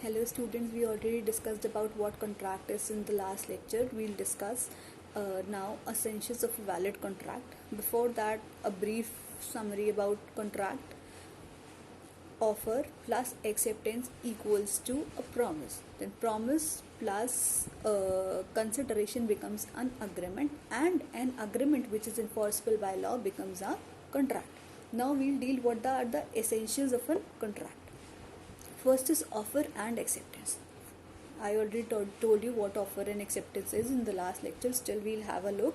Hello students, we already discussed about what contract is in the last lecture. We'll discuss now essentials of a valid contract. Before that, a brief summary about contract. Offer plus acceptance equals to a promise. Then promise plus consideration becomes an agreement, and an agreement which is enforceable by law becomes a contract. Now we'll deal what are the essentials of a contract. First is offer and acceptance. I already told you what offer and acceptance is in the last lecture. Still we'll have a look.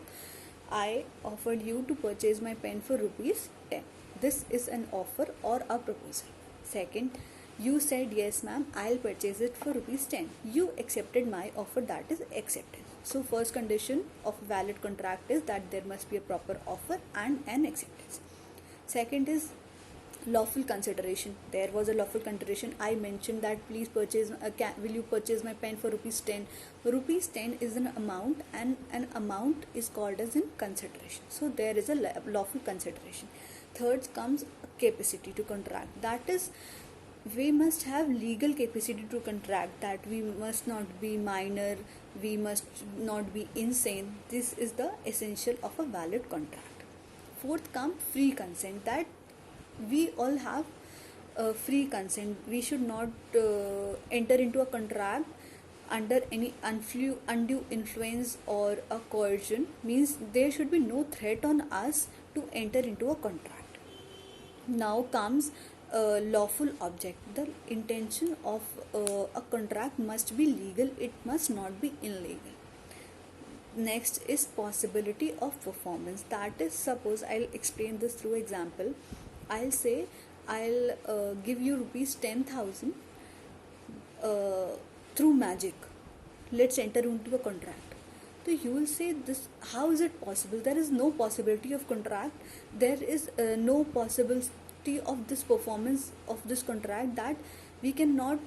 I offered you to purchase my pen for rupees 10. This is an offer or a proposal. Second, you said yes ma'am, I'll purchase it for rupees 10. You accepted my offer, that is acceptance. So first condition of valid contract is that there must be a proper offer and an acceptance. Second is lawful consideration. There was a lawful consideration. I mentioned that please purchase will you purchase my pen for rupees 10. Rupees 10 is an amount, and an amount is called as in consideration. So there is a lawful consideration. Third comes capacity to contract. That is, we must have legal capacity to contract, that we must not be minor, we must not be insane. This is the essential of a valid contract. Fourth comes free consent, that we all have free consent. We should not enter into a contract under any undue influence or a coercion. Means there should be no threat on us to enter into a contract. Now comes lawful object. The intention of a contract must be legal, it must not be illegal. Next is possibility of performance. That is, suppose I'll explain this through example. I'll say I'll give you rupees 10,000 through magic. Let's enter into a contract. So you will say this, how is it possible? There is no possibility of contract. There is no possibility of this performance of this contract, that we cannot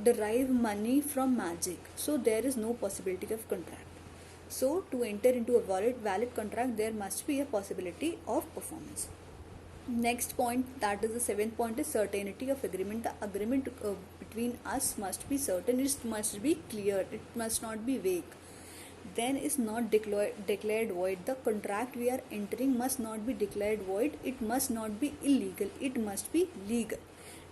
derive money from magic. So there is no possibility of contract. So to enter into a valid contract, there must be a possibility of performance. Next point, that is the seventh point, is certainty of agreement. The agreement between us must be certain, it must be clear, it must not be vague. Then is not declared void. The contract we are entering must not be declared void, it must not be illegal, it must be legal.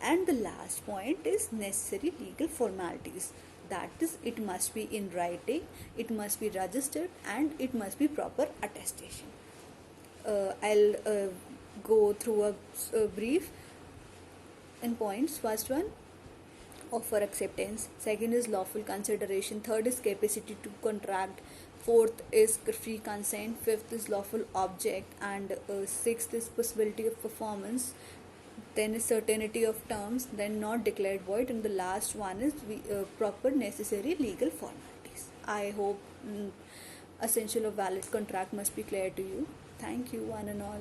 And the last point is necessary legal formalities. That is, it must be in writing, it must be registered, and it must be proper attestation. I'll go through a brief in points. First one, offer acceptance. Second is lawful consideration. Third is capacity to contract. Fourth is free consent. Fifth is lawful object. And sixth is possibility of performance. Then is certainty of terms. Then not declared void. And the last one is proper necessary legal formalities. I hope essential of valid contract must be clear to you. Thank you one and all.